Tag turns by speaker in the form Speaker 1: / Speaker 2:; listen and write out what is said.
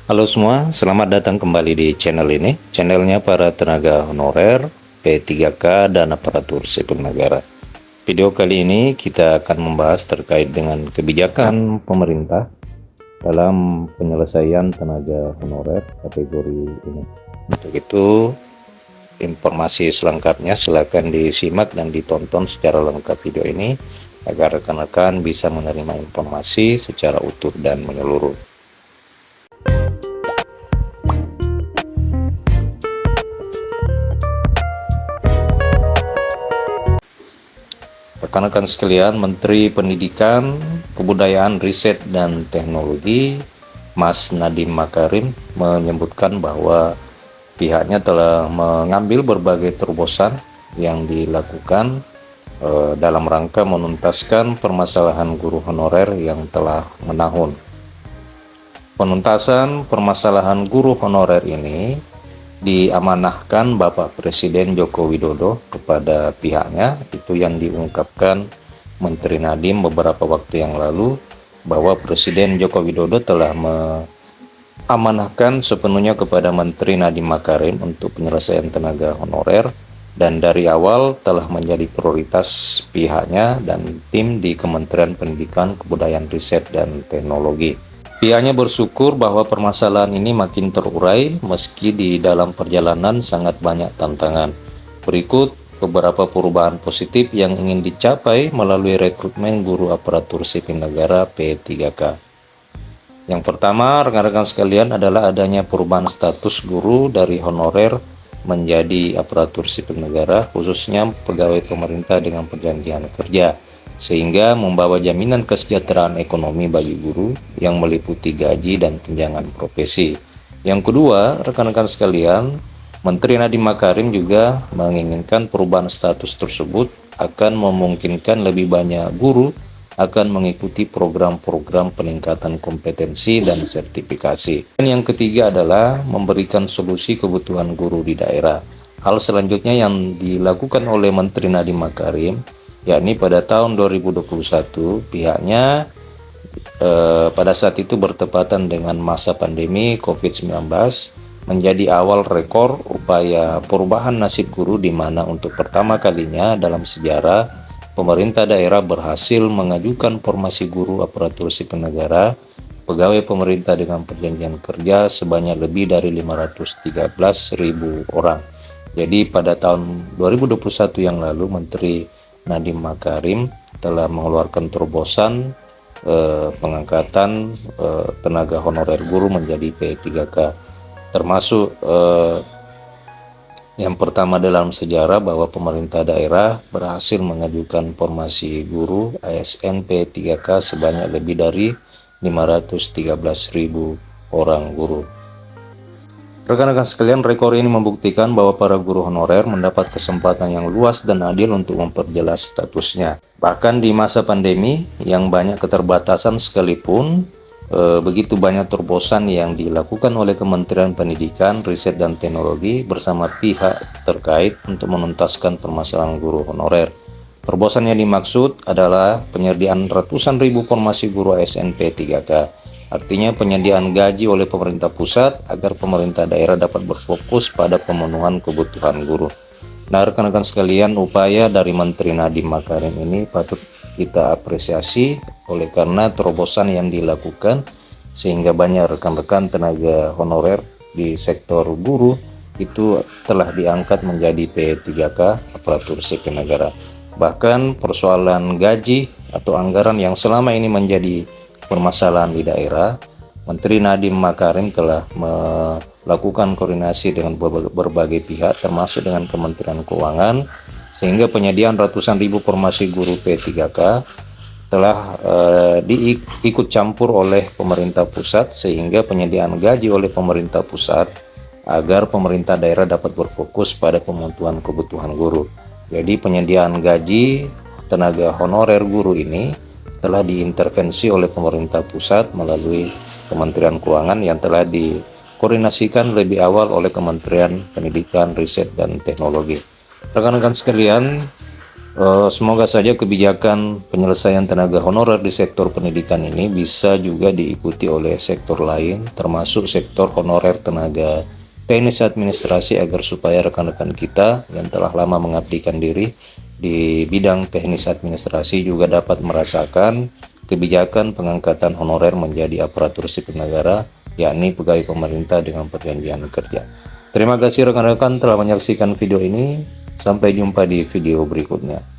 Speaker 1: Halo semua, selamat datang kembali di channel ini. Channelnya para tenaga honorer, P3K, dan aparatur sipil negara. Video kali ini kita akan membahas terkait dengan kebijakan pemerintah dalam penyelesaian tenaga honorer kategori ini. Untuk itu, informasi selengkapnya silakan disimak dan ditonton secara lengkap video ini agar rekan-rekan bisa menerima informasi secara utuh dan menyeluruh. Rekan-rekan sekalian, Menteri Pendidikan, Kebudayaan, Riset, dan Teknologi, Mas Nadiem Makarim, menyebutkan bahwa pihaknya telah mengambil berbagai terobosan yang dilakukan dalam rangka menuntaskan permasalahan guru honorer yang telah menahun. Penuntasan permasalahan guru honorer ini diamanahkan Bapak Presiden Joko Widodo kepada pihaknya, itu yang diungkapkan Menteri Nadiem beberapa waktu yang lalu, bahwa Presiden Joko Widodo telah mengamanahkan sepenuhnya kepada Menteri Nadiem Makarim untuk penyelesaian tenaga honorer, dan dari awal telah menjadi prioritas pihaknya dan tim di Kementerian Pendidikan, Kebudayaan, Riset, dan Teknologi. Pihaknya bersyukur bahwa permasalahan ini makin terurai meski di dalam perjalanan sangat banyak tantangan. Berikut beberapa perubahan positif yang ingin dicapai melalui rekrutmen guru aparatur sipil negara P3K. Yang pertama, rekan-rekan sekalian, adalah adanya perubahan status guru dari honorer menjadi aparatur sipil negara, khususnya pegawai pemerintah dengan perjanjian kerja, sehingga membawa jaminan kesejahteraan ekonomi bagi guru yang meliputi gaji dan tunjangan profesi. Yang kedua, rekan-rekan sekalian, Menteri Nadiem Makarim juga menginginkan perubahan status tersebut akan memungkinkan lebih banyak guru akan mengikuti program-program peningkatan kompetensi dan sertifikasi. Dan yang ketiga adalah memberikan solusi kebutuhan guru di daerah. Hal selanjutnya yang dilakukan oleh Menteri Nadiem Makarim, yakni pada tahun 2021 pihaknya pada saat itu bertepatan dengan masa pandemi COVID-19 menjadi awal rekor upaya perubahan nasib guru, di mana untuk pertama kalinya dalam sejarah pemerintah daerah berhasil mengajukan formasi guru aparatur sipil negara pegawai pemerintah dengan perjanjian kerja sebanyak lebih dari 513.000 orang. Jadi pada tahun 2021 yang lalu Menteri Nadiem Makarim telah mengeluarkan terobosan pengangkatan tenaga honorer guru menjadi P3K, termasuk yang pertama dalam sejarah bahwa pemerintah daerah berhasil mengajukan formasi guru ASN P3K sebanyak lebih dari 513.000 orang guru. Rekan-rekan sekalian, rekor ini membuktikan bahwa para guru honorer mendapat kesempatan yang luas dan adil untuk memperjelas statusnya. Bahkan di masa pandemi yang banyak keterbatasan sekalipun, begitu banyak terobosan yang dilakukan oleh Kementerian Pendidikan, Riset, dan Teknologi bersama pihak terkait untuk menuntaskan permasalahan guru honorer. Terobosan yang dimaksud adalah penyediaan ratusan ribu formasi guru ASN P3K. Artinya penyediaan gaji oleh pemerintah pusat agar pemerintah daerah dapat berfokus pada pemenuhan kebutuhan guru. Nah, rekan-rekan sekalian, upaya dari Menteri Nadiem Makarim ini patut kita apresiasi oleh karena terobosan yang dilakukan sehingga banyak rekan-rekan tenaga honorer di sektor guru itu telah diangkat menjadi P3K aparatur sipil negara. Bahkan persoalan gaji atau anggaran yang selama ini menjadi permasalahan di daerah, Menteri Nadiem Makarim telah melakukan koordinasi dengan berbagai pihak termasuk dengan Kementerian Keuangan, sehingga penyediaan ratusan ribu formasi guru P3K telah diikut campur oleh pemerintah pusat, sehingga penyediaan gaji oleh pemerintah pusat agar pemerintah daerah dapat berfokus pada pemenuhan kebutuhan guru. Jadi penyediaan gaji tenaga honorer guru ini telah diintervensi oleh pemerintah pusat melalui Kementerian Keuangan yang telah dikoordinasikan lebih awal oleh Kementerian Pendidikan, Riset, dan Teknologi. Rekan-rekan sekalian, Semoga saja kebijakan penyelesaian tenaga honorer di sektor pendidikan ini bisa juga diikuti oleh sektor lain, termasuk sektor honorer tenaga teknis administrasi, agar supaya rekan-rekan kita yang telah lama mengabdikan diri di bidang teknis administrasi juga dapat merasakan kebijakan pengangkatan honorer menjadi aparatur sipil negara, yakni pegawai pemerintah dengan perjanjian kerja. Terima kasih rekan-rekan telah menyaksikan video ini. Sampai jumpa di video berikutnya.